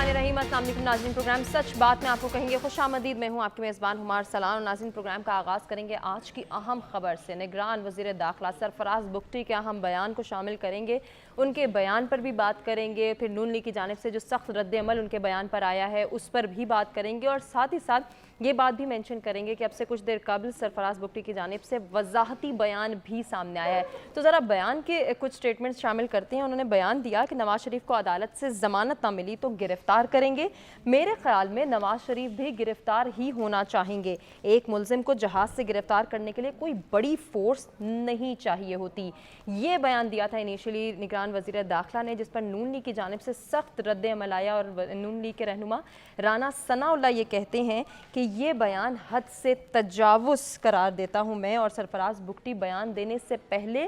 बिस्मिल्लाहिर्रहमानिर्रहीम। अस्सलाम वालेकुम नाज़रीन, प्रोग्राम सच बात में आपको कहेंगे खुशामदीद। मैं हूँ आपकी मेज़बान हुमार सलाम। और नाज़रीन, प्रोग्राम का आगाज़ करेंगे आज की अहम खबर से। निगरान वज़ीर दाखिला सरफराज बुगटी के अहम बयान को शामिल करेंगे, उनके बयान पर भी बात करेंगे। फिर नून लीग की जानिब से जो सख्त रद्द-ए-अमल उनके बयान पर आया है उस पर भी बात करेंगे। और साथ ही साथ ये बात भी मेंशन करेंगे कि अब से कुछ देर कबल सरफराज बुगटी की जानिब से वजाहती बयान भी सामने आया है। तो ज़रा बयान के कुछ स्टेटमेंट्स शामिल करते हैं। उन्होंने बयान दिया कि नवाज शरीफ को अदालत से ज़मानत ना मिली तो गिरफ्तार करेंगे। मेरे ख्याल में नवाज शरीफ भी गिरफ्तार ही होना चाहेंगे। एक मुलजिम को जहाज़ से गिरफ्तार करने के लिए कोई बड़ी फोर्स नहीं चाहिए होती। ये बयान दिया था इनिशियली निगरान वज़ीर दाखिला ने, जिस पर नून लीग की जानिब से सख्त रद्द-ए-अमल आया। और नून लीग के रहनुमा राना सनाउल्लाह ये कहते हैं कि ये बयान हद से तजावुज़ करार देता हूँ मैं। और सरफराज बुगटी बयान देने से पहले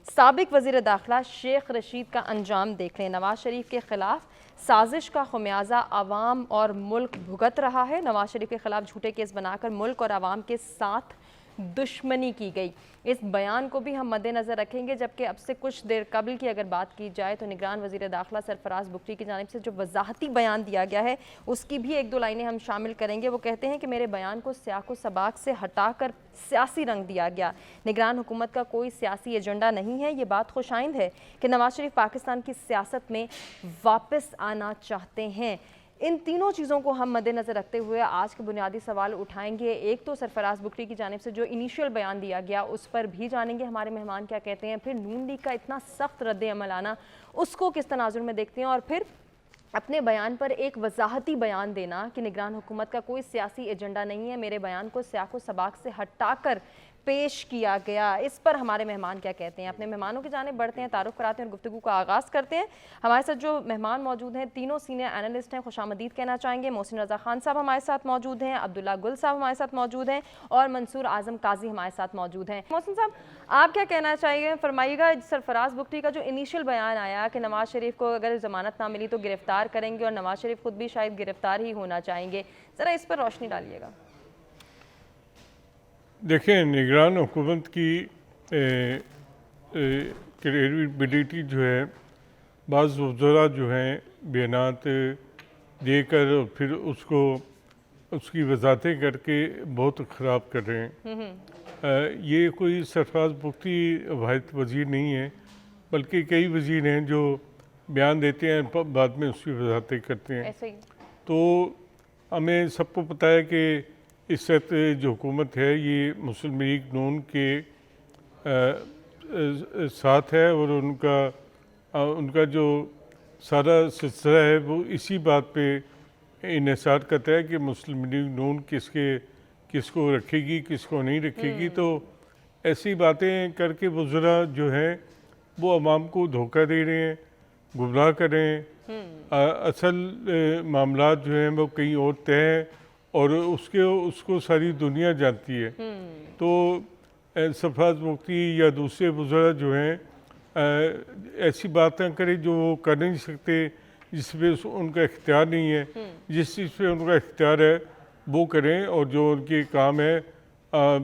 साबिक वज़ीर दाखिला शेख रशीद का अंजाम देख लें। नवाज शरीफ के खिलाफ साजिश का खमियाजा आवाम और मुल्क भुगत रहा है। नवाज शरीफ के खिलाफ झूठे केस बनाकर मुल्क और आवाम के साथ दुश्मनी की गई। इस बयान को भी हम मद्देनज़र रखेंगे। जबकि अब से कुछ देर कबल की अगर बात की जाए तो निगरान वज़ीर दाखिला सरफराज बुगटी की जानिब से जो वजाहती बयान दिया गया है उसकी भी एक दो लाइनें हम शामिल करेंगे। वो कहते हैं कि मेरे बयान को सियाक व सबाक से हटाकर सियासी रंग दिया गया। निगरान हुकूमत का कोई सियासी एजेंडा नहीं है। ये बात खुशाइंद है कि नवाज शरीफ पाकिस्तान की सियासत में वापस आना चाहते हैं। इन तीनों चीज़ों को हम मद्देनज़र रखते हुए आज के बुनियादी सवाल उठाएंगे। एक तो सरफराज बुगटी की जानिब से जो इनिशियल बयान दिया गया उस पर भी जानेंगे हमारे मेहमान क्या कहते हैं। फिर नून लीग का इतना सख्त रद्द-ए-अमल आना उसको किस तनाजुर में देखते हैं। और फिर अपने बयान पर एक वजाहती बयान देना कि निगरान हुकूमत का कोई सियासी एजेंडा नहीं है, मेरे बयान को सियाक व सबाक से हटाकर पेश किया गया। इस पर हमारे मेहमान क्या कहते हैं। अपने मेहमानों की जानिब बढ़ते हैं, तारुफ कराते हैं और गुफ्तगू का आगाज़ करते हैं। हमारे साथ जो मेहमान मौजूद हैं तीनों सीनियर एनालिस्ट हैं, खुशामदीद कहना चाहेंगे। मोहसिन रज़ा खान साहब हमारे साथ मौजूद हैं, अब्दुल्ला गुल साहब हमारे साथ मौजूद हैं और मंसूर आजम काजी हमारे साथ मौजूद हैं। मोहसिन साहब, आप क्या कहना चाहिए, फरमाइएगा। सरफराज बुगटी का जो इनिशियल बयान आया कि नवाज शरीफ को अगर ज़मानत ना मिली तो गिरफ्तार करेंगे और नवाज शरीफ खुद भी शायद गिरफ्तार ही होना चाहेंगे, ज़रा इस पर रोशनी डालिएगा। देखें, निगरान हुकूमत की क्रेडिबिलिटी जो है बाज़ वज़रा जो हैं बयानात देकर और फिर उसको उसकी वजाहतें करके बहुत ख़राब कर रहे हैं। ये कोई सरफराज बुगटी वाहिद वज़ीर नहीं है, बल्कि कई वज़ीर हैं जो बयान देते हैं बाद में उसकी वजाहतें करते हैं। ऐसे ही तो हमें सबको पता है कि इस वक्त जो हुकूमत है ये मुस्लिम लीग नून के साथ है और उनका जो सारा सिलसिला है वो इसी बात पे इन्हिसार करता है कि मुस्लिम लीग नून किसको रखेगी किसको नहीं रखेगी। तो ऐसी बातें करके वज़रा जो हैं वो अवाम को धोखा दे रहे हैं, गुमराह कर रहे हैं। असल मामलात जो हैं वो कहीं और तय हैं और उसको सारी दुनिया जानती है। तो सरफराज बुगटी या दूसरे वज़रा जो हैं ऐसी बातें करें जो वो कर नहीं सकते, जिस पे उनका इख्तियार नहीं है। जिस चीज़ पे उनका इख्तियार है वो करें और जो उनके काम है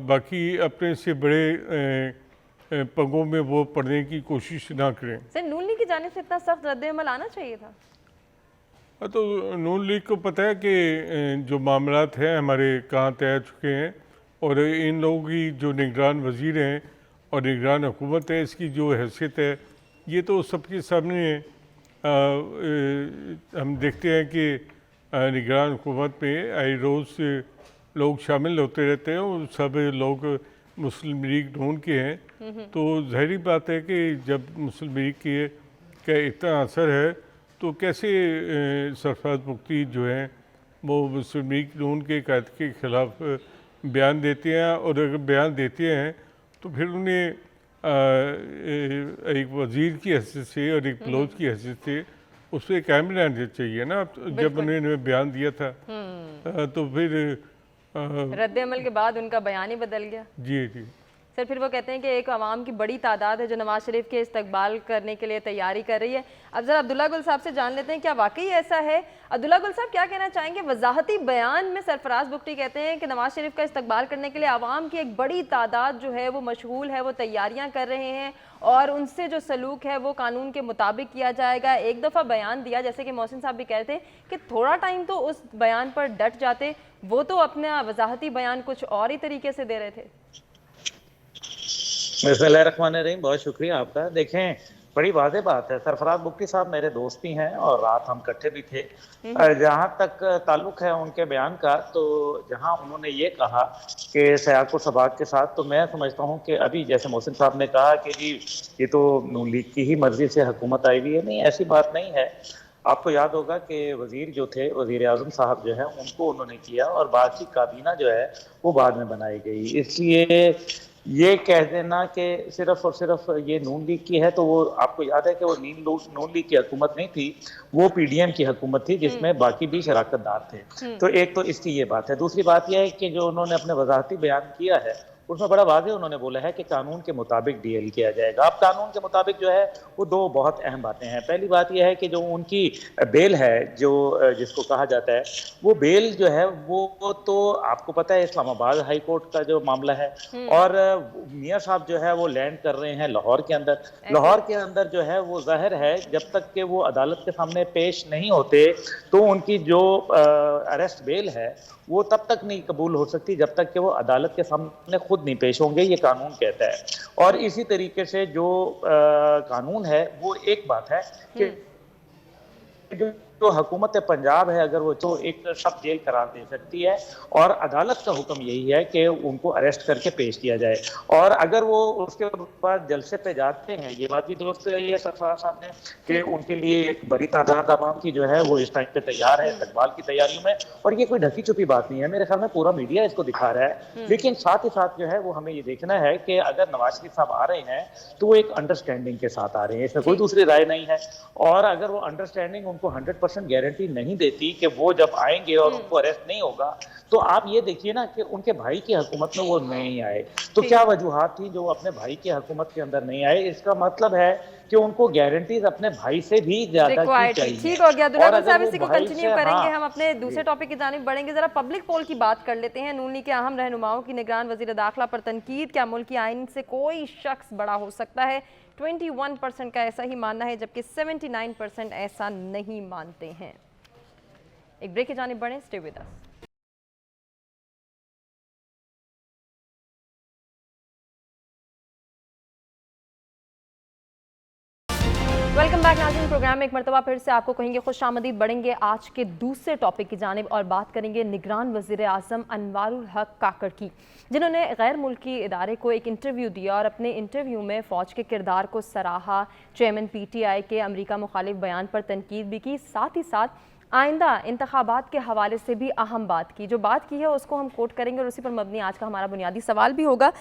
बाकी अपने से बड़े पंगों में वो पढ़ने की कोशिश ना करें। सर, नून लीग की जानिब से इतना सख्त रद्द-ए-अमल आना चाहिए था। तो नून लीग को पता है कि जो मामलात हैं हमारे कहाँ तय चुके हैं और इन लोगों की जो निगरान वज़ीर हैं और निगरान हुकूमत है इसकी जो हैसियत है ये तो सबके सामने है। हम देखते हैं कि निगरान हुकूमत में आए रोज़ लोग शामिल होते रहते हैं और सब लोग मुस्लिम लीग नून के हैं। तो ज़ाहिरी बात है कि जब मुस्लिम लीग का इतना असर है तो कैसे सरफराज बुगटी जो हैं वो मुस्लिम लीग नून के कायद के ख़िलाफ़ बयान देते हैं। और अगर बयान देते हैं तो फिर उन्हें एक वज़ीर की हैसियत से और एक बलोच की हैसियत से उस पर कायम रहना चाहिए ना। जब उन्होंने बयान दिया था तो फिर रद्द-ए-अमल के बाद उनका बयान ही बदल गया। जी जी। सर फिर वो कहते हैं कि एक आवाम की बड़ी तादाद है जो नवाज शरीफ के इस्तकबाल करने के लिए तैयारी कर रही है। अब ज़रा अब्दुल्ला गुल साहब से जान लेते हैं क्या वाकई ऐसा है। अब्दुल्ला गुल साहब क्या कहना चाहेंगे? वजाहती बयान में सरफराज बुगटी कहते हैं कि नवाज शरीफ का इस्तकबाल करने के लिए आवाम की एक बड़ी तादाद जो है वो मशगूल है, वो तैयारियाँ कर रहे हैं और उनसे जो सलूक है वो कानून के मुताबिक किया जाएगा। एक दफ़ा बयान दिया, जैसे कि मोहसिन साहब भी कहते हैं कि थोड़ा टाइम तो उस बयान पर डट जाते, वो तो अपना वजाहती बयान कुछ और ही तरीके से दे रहे थे। बिस्मिल्लाहिर्रहमानिर्रहीम, बहुत शुक्रिया आपका। देखें, बड़ी वाज़ेह बात है, सरफराज बुगटी साहब मेरे दोस्त भी हैं और रात हम इकट्ठे भी थे। जहाँ तक ताल्लुक है उनके बयान का, तो जहाँ उन्होंने ये कहा कि सयाको सबाक के साथ, तो मैं समझता हूँ कि अभी जैसे मोहसिन साहब ने कहा कि जी ये तो नून लीग की ही मर्जी से हुकूमत आई हुई है, नहीं ऐसी बात नहीं है। आपको याद होगा कि वज़ीर जो थे, वज़ीर आज़म साहब जो है, उनको उन्होंने किया और बाकी काबीना जो है वो बाद में बनाई गई। इसलिए ये कह देना कि सिर्फ और सिर्फ ये नून लीग की है, तो वो आपको याद है कि वो नून लीग की हुकूमत नहीं थी, वो पीडीएम की हुकूमत थी जिसमें बाकी भी शराकतदार थे। तो एक तो इसकी ये बात है। दूसरी बात यह है कि जो उन्होंने अपने वजाहती बयान किया है उसमें बड़ा वाज़ेह उन्होंने बोला है कि कानून के मुताबिक डीएल किया जाएगा। अब कानून के मुताबिक जो है वो दो बहुत अहम बातें हैं। पहली बात यह है कि जो उनकी बेल है, जो जिसको कहा जाता है, वो बेल जो है वो तो आपको पता है इस्लामाबाद हाई कोर्ट का जो मामला है, और मियाँ साहब जो है वो लैंड कर रहे हैं लाहौर के अंदर। लाहौर के अंदर जो है वो जाहिर है जब तक कि वो अदालत के सामने पेश नहीं होते तो उनकी जो अरेस्ट बेल है वो तब तक नहीं कबूल हो सकती जब तक कि वो अदालत के सामने खुद नहीं पेश होंगे, ये कानून कहता है। और इसी तरीके से जो कानून है वो एक बात है कि जो हुकूमत पंजाब है, अगर वो तो एक सब जेल करार दे सकती है और अदालत का हुक्म यही है कि उनको अरेस्ट करके पेश किया जाए। और अगर वो उसके बाद जलसे पे जाते हैं, ये बात भी दोस्त ये सरफराज साहब ने कि उनके लिए एक बड़ी तादाद आवाम की जो है वो इस टाइम पे तैयार है इस्तकबाल की तैयारियों में, और ये कोई ढकी छुपी बात नहीं है। मेरे ख्याल में पूरा मीडिया इसको दिखा रहा है। लेकिन साथ ही साथ जो है वो हमें ये देखना है कि अगर नवाज शरीफ साहब आ रहे हैं तो वो एक अंडरस्टैंडिंग के साथ आ रहे हैं, इसमें कोई दूसरी राय नहीं है। और अगर वो अंडरस्टैंडिंग उनको 100% गारंटी नहीं देती कि वो जब आएंगे और उनको अरेस्ट नहीं होगा, तो आप ये देखिए ना कि उनके भाई की हुकूमत में वो नहीं आए, तो क्या वजूहात थी जो अपने भाई की हुकूमत के अंदर नहीं आए। इसका मतलब है कि उनको गारंटीज अपने भाई से भी ज्यादा की चाहिए। ठीक हो गया दुल्ला साहब, इसी को कंटिन्यू करेंगे। हम अपने दूसरे टॉपिक की जानिब बढ़ेंगे। जरा पब्लिक पोल की बात कर लेते हैं। नून लीग के अहम रहनुमाओं की निगरान वजीर दाखिला पर तनकीद, क्या मुल्क की आइन से कोई शख्स बड़ा हो सकता है? 21% का ऐसा ही मानना है, जबकि 79% ऐसा नहीं मानते हैं। एक ब्रेक की जानिब बढ़ें, stay with us. Welcome back नाज़रीन। प्रोग्राम में एक मरतबा फिर से आपको कहेंगे खुशामदीद। बढ़ेंगे आज के दूसरे टॉपिक की जानिब और बात करेंगे निगरान वज़ीर आज़म अनवारुल हक काकड़ की, जिन्होंने गैर मुल्की इदारे को एक इंटरव्यू दिया और अपने इंटरव्यू में फ़ौज के किरदार को सराहा, चेयरमैन PTI के अमरीका मुखालिफ बयान पर तनकीद भी की, साथ ही साथ आइंदा इंतखाबात के हवाले से भी अहम बात की। जो बात की है उसको हम कोट करेंगे और उसी पर मबनी आज का हमारा बुनियादी सवाल भी होगा।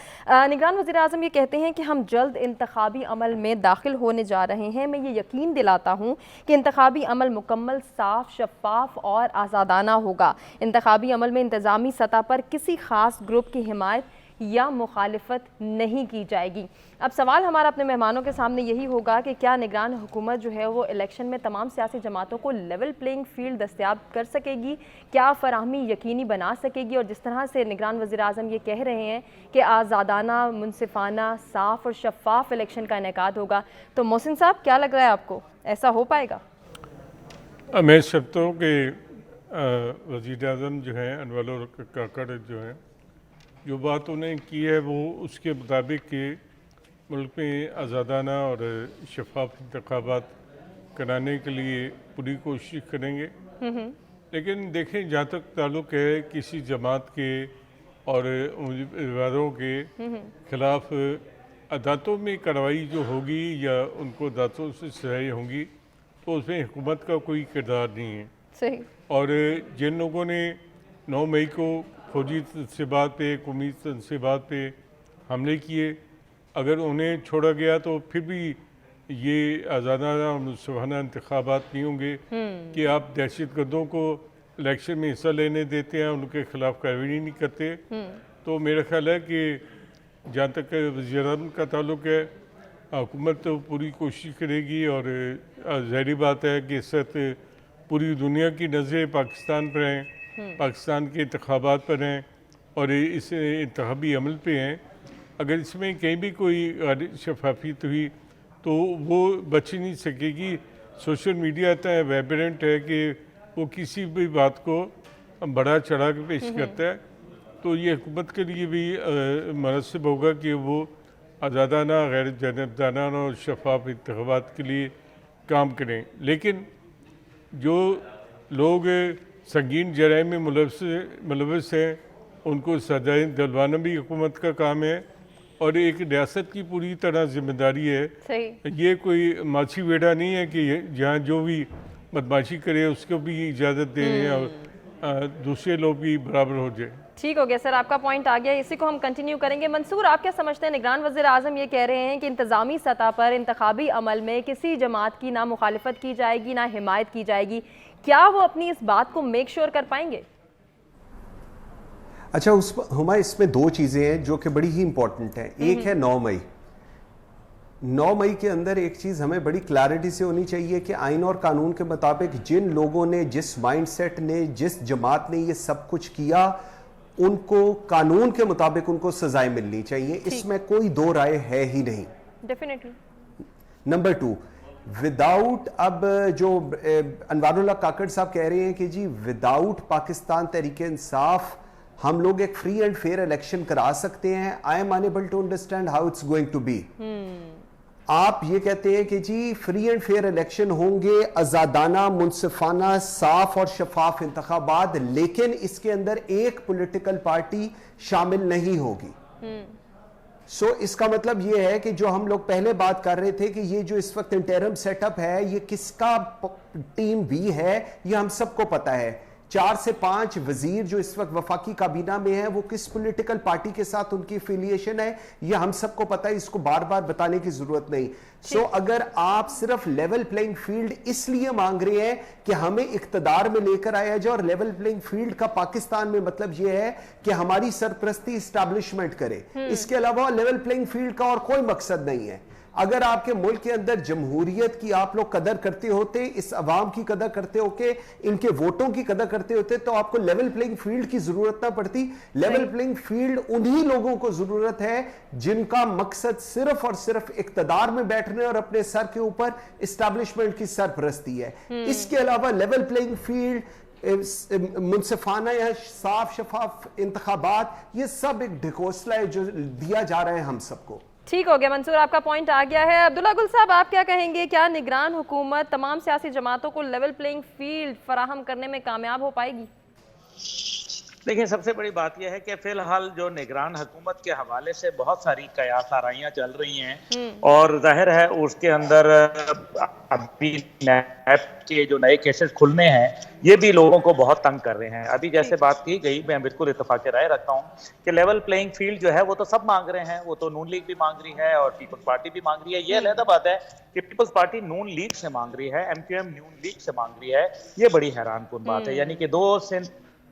निगरान वज़ीर आज़म ये कहते हैं कि हम जल्द इंतखाबी अमल में दाखिल होने जा रहे हैं। मैं ये यकीन दिलाता हूँ कि इंतखाबी अमल मुकम्मल साफ, शफाफ और आज़ादाना होगा। इंतखाबी अमल में इंतज़ामी सतह पर किसी ख़ास ग्रुप की हिमायत या मुखालिफत नहीं की जाएगी। अब सवाल हमारा अपने मेहमानों के सामने यही होगा कि क्या निगरान हुकूमत जो है वो इलेक्शन में तमाम सियासी जमातों को लेवल प्लेइंग फील्ड दस्तयाब कर सकेगी, क्या फराहमी यकीनी बना सकेगी? और जिस तरह से निगरान वज़ीर आज़म ये कह रहे हैं कि आज़ादाना, मुनसिफाना, साफ़ और शफाफ इलेक्शन का इनेकाद होगा, तो मोहसिन साहब क्या लग रहा है आपको, ऐसा हो पाएगा? मैं समझता हूँ कि वज़ीर आज़म जो हैं अनवारुल हक काकड़ जो हैं, जो बात उन्हें की है वो उसके मुताबिक कि मुल्क में आज़ादाना और शफाफ इंतखाबात कराने के लिए पूरी कोशिश करेंगे। लेकिन देखें, जहाँ तक ताल्लुक़ है किसी जमात के और उम्मीदवारों के ख़िलाफ़ अदालतों में कार्रवाई जो होगी या उनको अदालतों से सजाएं होंगी, तो उसमें हुकूमत का कोई किरदार नहीं है। सही। और जिन लोगों ने 9 मई को फौजी तनसीबात पे, कौमी तनसीबात पे हमले किए, अगर उन्हें छोड़ा गया तो फिर भी ये आज़ादाना और मुनसिफाना इंतखाबात नहीं होंगे कि आप दहशत गर्दों को इलेक्शन में हिस्सा लेने देते हैं, उनके खिलाफ कार्रवाई नहीं करते। तो मेरा ख्याल है कि जहाँ तक वज़ीर-ए-आज़म का ताल्लुक़ है, हुकूमत तो पूरी कोशिश करेगी और ज़ाहिर बात है कि इस वक्त पूरी दुनिया की नज़रें पाकिस्तान पर हैं, पाकिस्तान के इंतखाबात पर हैं और इस इंतखाबी अमल पे हैं। अगर इसमें कहीं भी कोई शफाफियत हुई तो वो बच ही नहीं सकेगी। सोशल मीडिया इतना वाइब्रेंट है कि वो किसी भी बात को बढ़ा चढ़ा के पेश करता है, तो ये हुकूमत के लिए भी मुनासिब होगा कि वो आज़ादाना, गैर जानबदाराना और शफाफ इंतखाबात के लिए काम करें। लेकिन जो लोग संगीन जराइम में मुलव्वस हैं उनको सजाएं दिलवाना भी हुकूमत का काम है और एक रियासत की पूरी तरह जिम्मेदारी है। सही। ये कोई माछी वेड़ा नहीं है कि जहाँ जो भी बदमाशी करे उसको भी इजाज़त दें और दूसरे लोग भी बराबर हो जाए। ठीक हो गया सर, आपका पॉइंट आ गया, इसी को हम कंटिन्यू करेंगे। मंसूर, आप क्या समझते हैं? निगरान वज़ीर आज़म ये कह रहे हैं कि इंतज़ामी सतह पर इंतखाबी अमल में किसी जमात की ना मुखालिफत की जाएगी ना हिमायत की जाएगी, क्या वो अपनी इस बात को मेक श्योर कर पाएंगे? अच्छा, हमारे इसमें दो चीज़ें हैं जो कि बड़ी ही इंपॉर्टेंट हैं। एक है 9 मई। 9 मई के अंदर एक चीज़ हमें बड़ी क्लैरिटी से होनी चाहिए कि आइन और कानून के मुताबिक जिन लोगों ने, जिस माइंडसेट ने, जिस जमात ने ये सब कुछ किया, उनको कानून के मुताबिक उनको सजाएं मिलनी चाहिए, इसमें कोई दो राय है ही नहीं। डेफिनेटली। नंबर 2, विदाउट, अब जो अनवारुल्लाह काकड़ साहब कह रहे हैं कि जी विदाउट पाकिस्तान तहरीक इंसाफ हम लोग एक फ्री एंड फेयर इलेक्शन करा सकते हैं, I am unable to understand how it's going to be. आप ये कहते हैं कि जी फ्री एंड फेयर इलेक्शन होंगे, आजादाना, मुनसिफाना, साफ और शफाफ इंतखाबात, लेकिन इसके अंदर एक पॉलिटिकल पार्टी शामिल नहीं होगी। सो इसका मतलब ये है कि जो हम लोग पहले बात कर रहे थे कि ये जो इस वक्त इंटरम सेटअप है ये किसका टीम बी है, ये हम सबको पता है। 4 से 5 वजीर जो इस वक्त वफाकी काबीना में है वो किस पॉलिटिकल पार्टी के साथ उनकी एफिलिएशन है ये हम सबको पता है, इसको बार बार बताने की जरूरत नहीं। सो अगर आप सिर्फ लेवल प्लेइंग फील्ड इसलिए मांग रहे हैं कि हमें इक्तदार में लेकर आया जाए, और लेवल प्लेइंग फील्ड का पाकिस्तान में मतलब यह है कि हमारी सरपरस्ती इस्टेब्लिशमेंट करे, इसके अलावा लेवल प्लेइंग फील्ड का और कोई मकसद नहीं है। अगर आपके मुल्क के अंदर जमहूरियत की आप लोग कदर करते होते, इस अवाम की कदर करते होके, इनके वोटों की कदर करते होते, तो आपको लेवल प्लेइंग फील्ड की जरूरत ना पड़ती। लेवल प्लेइंग फील्ड उन्हीं लोगों को जरूरत है जिनका मकसद सिर्फ और सिर्फ इक्तदार में बैठने और अपने सर के ऊपर इस्टेब्लिशमेंट की सरपरस्ती है। इसके अलावा लेवल प्लेइंग फील्ड, मुनसिफाना या साफ शफाफ इंतखाबात, ये सब एक ढकोसला है जो दिया जा रहा है हम सबको। ठीक हो गया मंसूर, आपका पॉइंट आ गया है। अब्दुल्ला गुल साहब, आप क्या कहेंगे? क्या निगरान हुकूमत तमाम सियासी जमातों को लेवल प्लेइंग फील्ड फराहम करने में कामयाब हो पाएगी? देखिए, सबसे बड़ी बात यह है कि फिलहाल जो निगरान हुकूमत के हवाले से बहुत सारी कयास आराइयाँ चल रही हैं और जाहिर है उसके अंदर अभी नैब के जो नए केसेस खुलने हैं ये भी लोगों को बहुत तंग कर रहे हैं। अभी जैसे बात की गई, मैं बिल्कुल इत्तेफाक राय रखता हूँ कि लेवल प्लेइंग फील्ड जो है वो तो सब मांग रहे हैं, वो तो नून लीग भी मांग रही है और पीपल्स पार्टी भी मांग रही है। ये अलग बात है कि पीपल्स पार्टी नून लीग से मांग रही है, MQM नून लीग से मांग रही है, ये बड़ी हैरान कुन बात है। यानी कि दो सिंध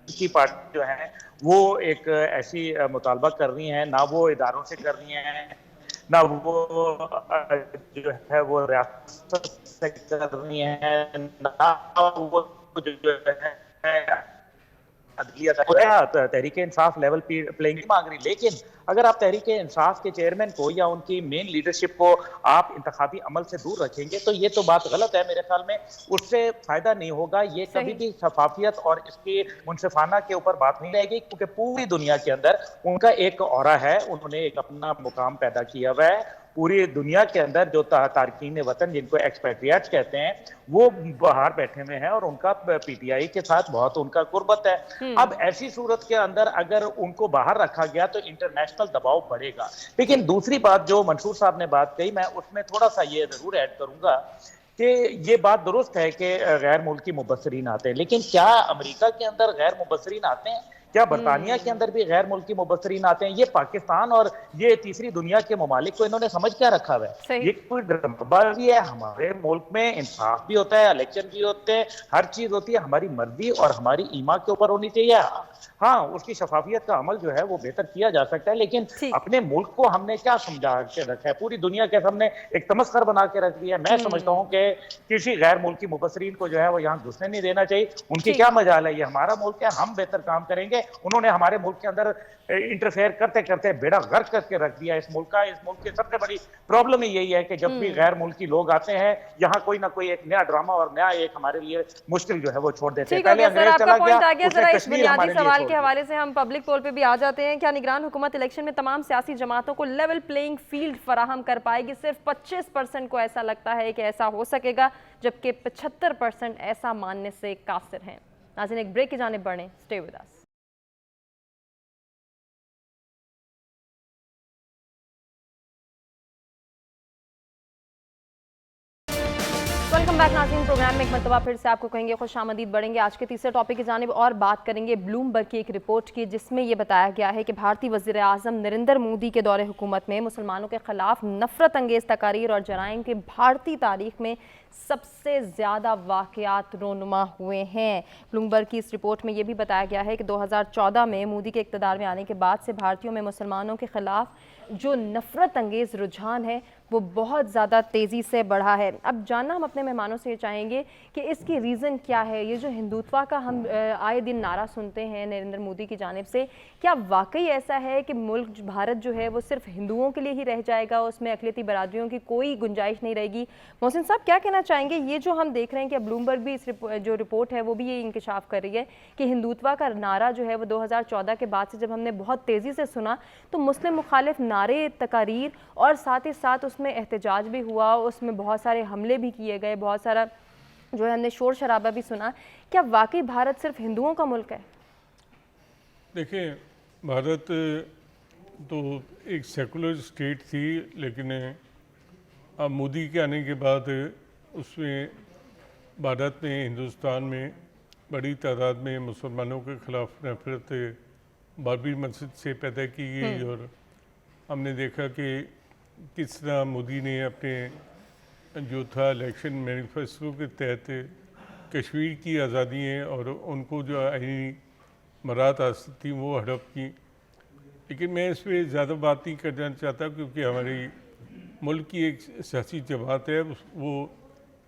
की पार्टी जो है वो एक ऐसी मुतालबा कर रही हैं, ना वो इदारों से कर रही हैं, ना वो जो है वो रियासत से कर रही हैं, ना वो जो है तहरीक इंसाफ लेवल प्लेइंग मांग रही। लेकिन अगर आप तहरीक इंसाफ के चेयरमैन को या उनकी मेन लीडरशिप को आप इंतखाबी अमल से दूर रखेंगे तो ये तो बात गलत है। मेरे ख्याल में उससे फायदा नहीं होगा। ये कभी भी शफाफियत और इसकी मुनसिफाना के ऊपर बात नहीं रहेगी, क्योंकि पूरी दुनिया के अंदर उनका एक ऑरा है, उन्होंने एक अपना मुकाम पैदा किया हुआ है। पूरी दुनिया के अंदर जो तारकीन वतन जिनको एक्सपेट्रिएट्स कहते हैं वो बाहर बैठे हुए हैं और उनका PTI के साथ बहुत उनका कुर्बत है। अब ऐसी सूरत के अंदर अगर उनको बाहर रखा गया तो इंटरनेशनल दबाव बढ़ेगा। लेकिन दूसरी बात जो मंसूर साहब ने बात कही, मैं उसमें थोड़ा सा ये जरूर ऐड करूंगा कि ये बात दुरुस्त है कि गैर मुल्की मुबस्सरीन आते हैं, लेकिन क्या अमेरिका के अंदर गैर मुबस्सरीन आते हैं? क्या बरतानिया के अंदर भी गैर मुल्की मुबस्सरीन आते हैं? ये पाकिस्तान और ये तीसरी दुनिया के ममालिक को इन्होंने समझ क्या रखा हुआ है? ये कोई ड्रामेबाजी है? हमारे मुल्क में इंसाफ भी होता है, इलेक्शन भी होते हैं, हर चीज होती है, हमारी मर्जी और हमारी ईमा के ऊपर होनी चाहिए। हाँ, उसकी शफाफियत का अमल जो है वो बेहतर किया जा सकता है, लेकिन अपने मुल्क को हमने क्या समझा के रखा है? पूरी दुनिया के सामने एक तमस्कर बना के रख दिया है। मैं समझता हूँ कि किसी गैर मुल्की मुबस्सरीन को जो है वो यहाँ घुसने नहीं देना चाहिए। उनकी क्या मजाल है? ये हमारा मुल्क है, हम बेहतर काम करेंगे। उन्होंने हमारे मुल्क के अंदर इंटरफेयर करते करते बेड़ा गर्क करके रख दिया इस मुल्क का। इस मुल्क की सबसे बड़ी प्रॉब्लम ही यही है कि जब भी गैर मुल्की लोग आते हैं यहाँ कोई ना कोई एक नया ड्रामा और नया एक हमारे लिए मुश्किल जो है वो छोड़ देते हैं। पहले अंग्रेज चला गया, उसने कश्मीर हमारे लिए सवाल के हवाले से हम पब्लिक पोल पे भी आ जाते हैं। क्या निगरान हुकूमत इलेक्शन में तमाम सियासी जमातों को लेवल प्लेइंग फील्ड फराहम कर पाएगी? सिर्फ 25% को ऐसा लगता है कि ऐसा हो सकेगा, जबकि 75% ऐसा मानने से कासिर हैं। नाज़रीन, एक ब्रेक की जानिब बढ़ें, stay with us. Welcome back नाज़रीन, प्रोग्राम में एक मरतबा फिर से आपको कहेंगे खुशामदीद। बढ़ेंगे आज के तीसरे टॉपिक की जानिब और बात करेंगे ब्लूमबर्ग की एक रिपोर्ट की, जिसमें यह बताया गया है कि भारतीय वज़ीर आज़म नरेंद्र मोदी के दौरे हुकूमत में मुसलमानों के खिलाफ नफरत अंगेज़ तकारीर और जराइम के भारतीय तारीख में सबसे ज़्यादा वाक़यात रोनुमा हुए हैं। ब्लूमबर्ग की इस रिपोर्ट में यह भी बताया गया है कि 2014 में मोदी के इक़्तिदार में आने के बाद से भारतीयों में मुसलमानों के खिलाफ जो नफरत अंगेज़ रुझान है वो बहुत ज़्यादा तेज़ी से बढ़ा है। अब जानना हम अपने मेहमानों से ये चाहेंगे कि इसकी रीज़न क्या है। ये जो हिंदुत्व का हम आए दिन नारा सुनते हैं नरेंद्र मोदी की जानिब से, क्या वाकई ऐसा है कि मुल्क भारत जो है वो सिर्फ हिंदुओं के लिए ही रह जाएगा, उसमें अक़लियती बरादरियों की कोई गुंजाइश नहीं रहेगी? मोहसिन साहब, क्या कहना चाहेंगे? ये जो हम देख रहे हैं कि ब्लूमबर्ग भी इस जो रिपोर्ट है वो भी ये इंकशाफ कर रही है कि हिंदुत्व का नारा जो है वो 2014 के बाद से जब हमने बहुत तेज़ी से सुना तो मुस्लिम मुखालिफ नारे, तकारीर और साथ ही साथ उसमें एहतजाज भी हुआ, उसमें बहुत सारे हमले भी किए गए, बहुत सारा जो है हमने शोर शराबा भी सुना। क्या वाकई भारत सिर्फ हिंदुओं का मुल्क है? देखिए, भारत तो एक सेकुलर स्टेट थी, लेकिन अब मोदी के आने के बाद उसमें भारत में, हिंदुस्तान में बड़ी तादाद में मुसलमानों के ख़िलाफ़ नफरत बाबरी मस्जिद से पैदा की गई। और हमने देखा कि किस तरह मोदी ने अपने जो था इलेक्शन मैनिफेस्टो के तहत कश्मीर की आज़ादियाँ और उनको जो आईनी मराहत हासिल थी वो हड़प की। लेकिन मैं इस पर ज़्यादा बात नहीं करना चाहता, क्योंकि हमारी मुल्क की एक सियासी जमात है, वो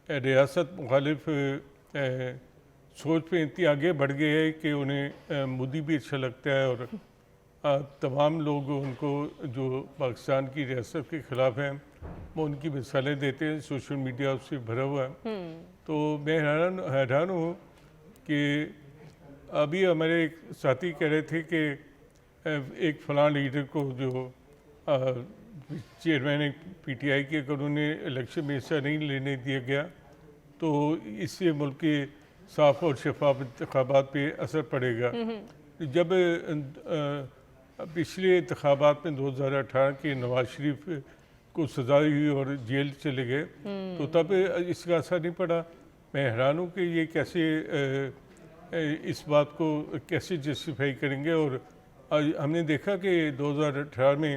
रियासत मुखालिफ सोच पे इतनी आगे बढ़ गए है कि उन्हें मोदी भी अच्छा लगता है और तमाम लोग उनको जो पाकिस्तान की रियासत के ख़िलाफ़ हैं वो उनकी मिसालें देते हैं। सोशल मीडिया उससे भरा हुआ है। तो मैं हैरान हूँ कि अभी हमारे एक साथी कह रहे थे कि एक फ़लाँ लीडर को जो चेयरमैन PTI के, अगर उन्हें इलेक्शन में हिस्सा नहीं लेने दिया गया तो इससे मुल्क के साफ और शफाफ इंतखाबात पे असर पड़ेगा। जब पिछले इंतखाबात में 2018 के नवाज शरीफ को सजा हुई और जेल चले गए तो तब इसका असर नहीं पड़ा। मैं हैरान हूँ कि ये कैसे इस बात को कैसे जस्टिफाई करेंगे। और हमने देखा कि 2018 में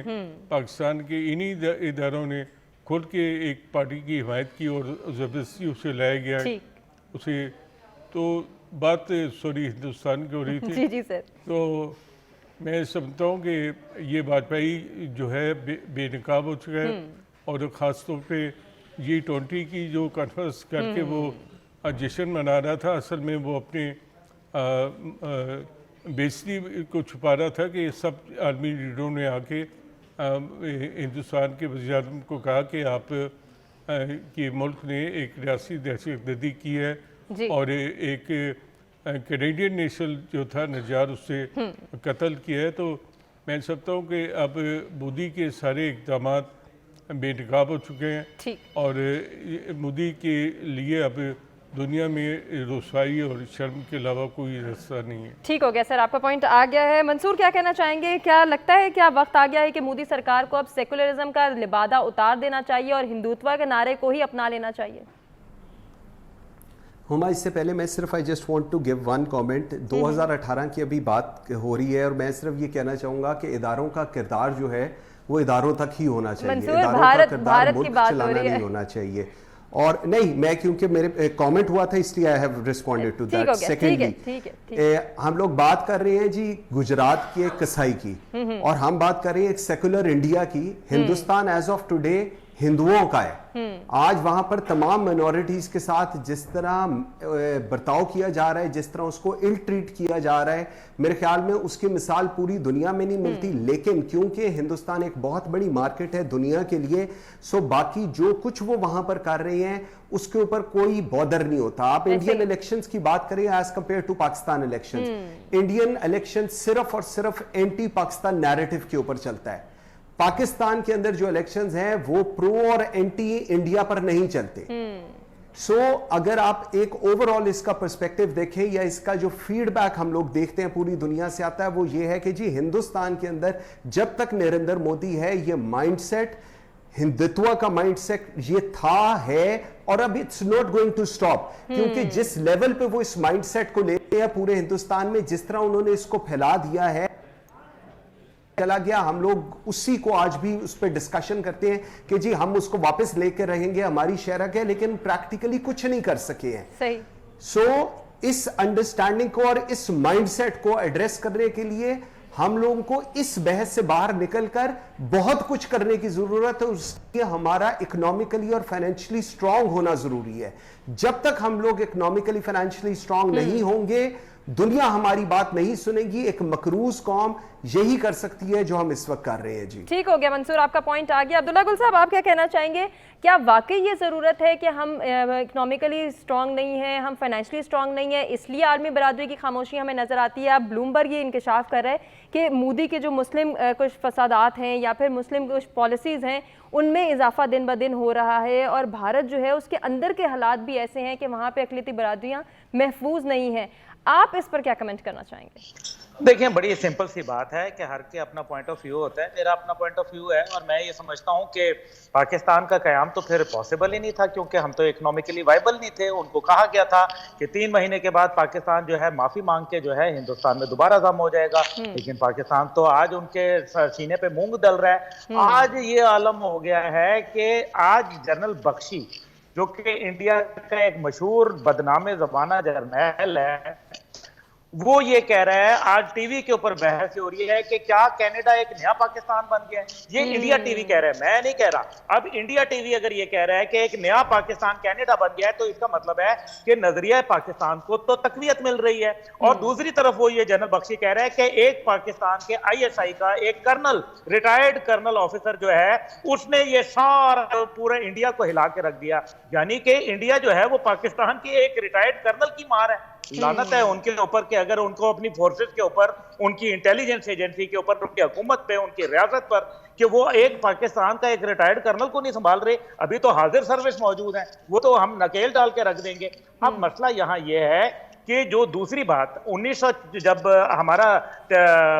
पाकिस्तान के इन्हीं इदारों ने खुद के एक पार्टी की हिमायत की और ज़बरदस्ती उसे लाया गया उसे। तो बात सॉरी हिंदुस्तान की हो रही थी। जी सर। तो मैं समझता हूँ कि ये वाजपेयी जो है बेनकाब हो चुका है। और ख़ास तौर पे G20 की जो कॉन्फ्रेंस करके वो जश्न मना रहा था, असल में वो अपने बेइज्जती को छुपा रहा था कि सब आर्मी लीडरों ने आके हिंदुस्तान के वज़ीर-ए-आज़म को कहा कि आप कि मुल्क ने एक रियासी दहशतगर्दी की है और एक कैनेडियन नेशनल जो था नजार उससे कत्ल किया है। तो मैं समझता हूँ कि अब मोदी के सारे इक़दाम बेनकाब हो चुके हैं और मोदी के लिए अब दुनिया में रुसवाई और शर्म के अलावा कोई रास्ता नहीं है। ठीक हो गया सर, आपका पॉइंट आ गया है। मंसूर, क्या कहना चाहेंगे? क्या लगता है क्या वक्त आ गया है कि मोदी सरकार को अब सेकुलरिज्म का लिबादा उतार देना चाहिए और हिंदुत्व के नारे को ही अपना लेना चाहिए? हुमा, इससे पहले मैं सिर्फ I just want to give one comment. 2018 की अभी बात हो रही है और मैं सिर्फ ये कहना चाहूँगा कि इदारों का किरदार जो है वो इदारों तक ही होना चाहिए, इदारों का किरदार मुल्क चलाना नहीं होना चाहिए। और नहीं, मैं क्योंकि मेरे कमेंट हुआ था इसलिए I have responded to that. Secondly, हम लोग बात कर रहे हैं जी गुजरात के कसाई की, और हम बात कर रहे हैं एक सेकुलर इंडिया की। हिंदुस्तान एज ऑफ टुडे हिंदुओं का है। आज वहां पर तमाम माइनॉरिटीज के साथ जिस तरह बर्ताव किया जा रहा है, जिस तरह उसको इल ट्रीट किया जा रहा है, मेरे ख्याल में उसकी मिसाल पूरी दुनिया में नहीं मिलती। लेकिन क्योंकि हिंदुस्तान एक बहुत बड़ी मार्केट है दुनिया के लिए, सो बाकी जो कुछ वो वहां पर कर रहे हैं उसके ऊपर कोई बॉदर नहीं होता। आप इंडियन इलेक्शंस की बात करें as compare to Pakistan elections, Indian election सिर्फ और सिर्फ एंटी पाकिस्तान नैरेटिव के ऊपर चलता है। पाकिस्तान के अंदर जो इलेक्शंस हैं वो प्रो और एंटी इंडिया पर नहीं चलते। सो अगर आप एक ओवरऑल इसका पर्सपेक्टिव देखें या इसका जो फीडबैक हम लोग देखते हैं पूरी दुनिया से आता है, वो ये है कि जी हिंदुस्तान के अंदर जब तक नरेंद्र मोदी है, ये माइंडसेट, हिंदुत्व का माइंडसेट ये था, है, और अब it's not going to stop. क्योंकि जिस लेवल पे वो इस माइंडसेट को लेते हैं पूरे हिंदुस्तान में, जिस तरह उन्होंने इसको फैला दिया है, चला गया, हम लोग उसी को आज भी उस पर डिस्कशन करते हैं कि जी हम उसको वापस लेकर रहेंगे, हमारी शहरक है, लेकिन प्रैक्टिकली कुछ नहीं कर सके हैं। सही। सो इस अंडरस्टैंडिंग को और इस माइंडसेट को एड्रेस करने के लिए हम लोगों को इस बहस से बाहर निकलकर बहुत कुछ करने की जरूरत है। उसके हमारा इकोनॉमिकली और फाइनेंशियली स्ट्रांग होना जरूरी है। जब तक हम लोग इकोनॉमिकली फाइनेंशियली स्ट्रांग नहीं होंगे, दुनिया हमारी बात नहीं सुनेगी। एक मकरूज कौम यही कर सकती है जो हम इस वक्त कर रहे हैं। जी ठीक हो गया मंसूर, आपका पॉइंट आ गया। अब्दुल्ला गुल साहब, आप क्या कहना चाहेंगे? क्या वाकई ये ज़रूरत है कि हम इकोनॉमिकली स्ट्रांग नहीं है, हम फाइनेंशियली स्ट्रांग नहीं है, इसलिए आलमी बरादरी की खामोशी हमें नज़र आती है? अब ब्लूमबर्ग ये इंकशाफ कर रहा है कि मोदी के जो मुस्लिम कुछ फसादात हैं या फिर मुस्लिम कुछ पॉलिसीज़ हैं उनमें इजाफा दिन ब दिन हो रहा है, और भारत जो है उसके अंदर के हालात भी ऐसे हैं कि वहाँ पर अक़लियती बरादरियाँ महफूज नहीं हैं। आप इस पर क्या कमेंट करना चाहेंगे? देखिए, बड़ी सिंपल सी बात है कि हर के अपना पॉइंट ऑफ व्यू होता है। मेरा अपना पॉइंट ऑफ व्यू है और मैं ये समझता हूँ कि पाकिस्तान का कयाम तो फिर पॉसिबल ही नहीं था, क्योंकि हम तो इकोनॉमिकली वाइबल नहीं थे। उनको कहा गया था कि 3 महीने के बाद पाकिस्तान जो है माफी मांग के जो है हिंदुस्तान में दोबारा दम हो जाएगा, लेकिन पाकिस्तान तो आज उनके सीने पे मूंग दल रहा है। आज ये आलम हो गया है कि आज जनरल बख्शी, जो कि इंडिया का एक मशहूर बदनामे ज़माना जर्नैल है, वो ये कह रहा है, आज टीवी के ऊपर बहस हो रही है कि क्या कनाडा एक नया पाकिस्तान बन गया है। ये इंडिया टीवी कह रहा है, मैं नहीं कह रहा। अब इंडिया टीवी अगर ये कह रहा है कि एक नया पाकिस्तान कनाडा बन गया है, तो इसका मतलब है कि नजरिया पाकिस्तान को तो तकवीयत मिल रही है। और दूसरी तरफ वो ये जनरल बख्शी कह रहा है कि एक पाकिस्तान के ISI का एक कर्नल, रिटायर्ड कर्नल ऑफिसर जो है, उसने ये सारा पूरे इंडिया को हिला के रख दिया। यानी कि इंडिया जो है वो पाकिस्तान की एक रिटायर्ड कर्नल की मार है। लानत है उनके ऊपर कि अगर उनको अपनी फोर्सेस के ऊपर, उनकी इंटेलिजेंस एजेंसी के ऊपर, उनकी हुकूमत पे, उनकी रियासत पर, कि वो एक पाकिस्तान का एक रिटायर्ड कर्नल को नहीं संभाल रहे। अभी तो हाजिर सर्विस मौजूद है, वो तो हम नकेल डाल के रख देंगे। अब मसला यहाँ ये है कि जो दूसरी बात 1900 जब हमारा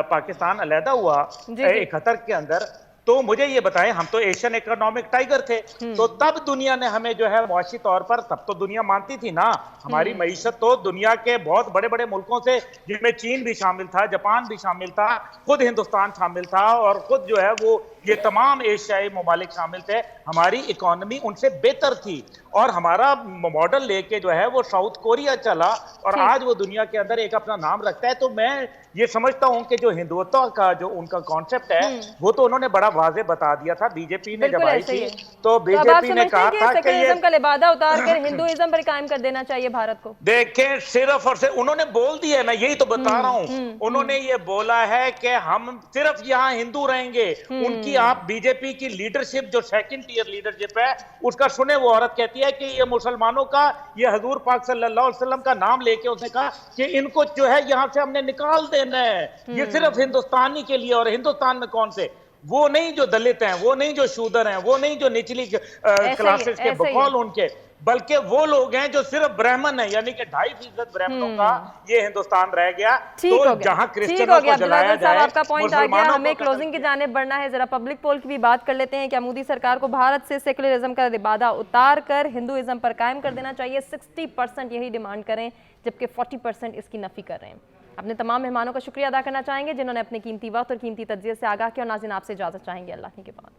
पाकिस्तान अलहदा हुआ 71 के अंदर, तो मुझे ये बताएं, हम तो एशियन इकोनॉमिक टाइगर थे, तो तब दुनिया ने हमें जो है मुआशी तौर पर, तब तो दुनिया मानती थी ना, हमारी मईशत तो दुनिया के बहुत बड़े बड़े मुल्कों से, जिनमें चीन भी शामिल था, जापान भी शामिल था, खुद हिंदुस्तान शामिल था, और खुद जो है वो ये तमाम एशियाई ममालिक शामिल थे। हमारी इकोनॉमी उनसे बेहतर थी और हमारा मॉडल लेके जो है वो साउथ कोरिया चला, और आज वो दुनिया के अंदर एक अपना नाम रखता है। तो मैं ये समझता हूं कि जो हिंदुत्व का जो उनका कॉन्सेप्ट है वो तो उन्होंने बड़ा वाज़े बता दिया था। बीजेपी ने जब आई थी तो बीजेपी ने कहा था कि ये का लिबादा उतार कर हिंदुइज्म पर कायम कर देना चाहिए भारत को। देखें, सिर्फ और सिर्फ उन्होंने बोल दिया है, मैं यही तो बता रहा हूं, उन्होंने ये बोला है कि हम सिर्फ यहाँ हिंदू रहेंगे। उनकी आप बीजेपी की लीडरशिप जो सेकंड टीयर लीडरशिप है उसका सुने, वो औरत कहती है कि ये मुसलमानों का, ये हजूर पाक सल्लल्लाहु अलैहि वसल्लम का नाम लेके उसने कहा कि इनको जो है यहाँ से हमने निकाल देना है, ये सिर्फ हिंदुस्तानी के लिए। और हिंदुस्तान में कौन से, वो नहीं जो दलित हैं, वो नहीं जो शूदर हैं, वो नहीं जो निचली क्लासेस के बकौल उनके, बल्कि वो लोग हैं जो सिर्फ ब्राह्मण हैं, यानी कि 2.5% ब्राह्मणों का ये हिंदुस्तान रह गया। तो जहां क्रिश्चियनों को जलाया जाए, आपका पॉइंट आ गया, हमें क्लोजिंग की जानिब बढ़ना है। जरा पब्लिक पोल की भी बात कर लेते हैं। क्या मोदी सरकार को भारत से सेकुलरिज्म का बाधा उतार कर हिंदुइज्म पर कायम कर देना चाहिए? 60% यही डिमांड करें, जबकि 40% इसकी नफी कर रहे हैं। अपने तमाम मेहमानों का शुक्रिया अदा करना चाहेंगे जिन्होंने अपने कीमती वक्त और कीमती तज्जिये से आगाह किया। और नाज़रीन, आपसे इजाजत चाहेंगे अल्लाह के बाद।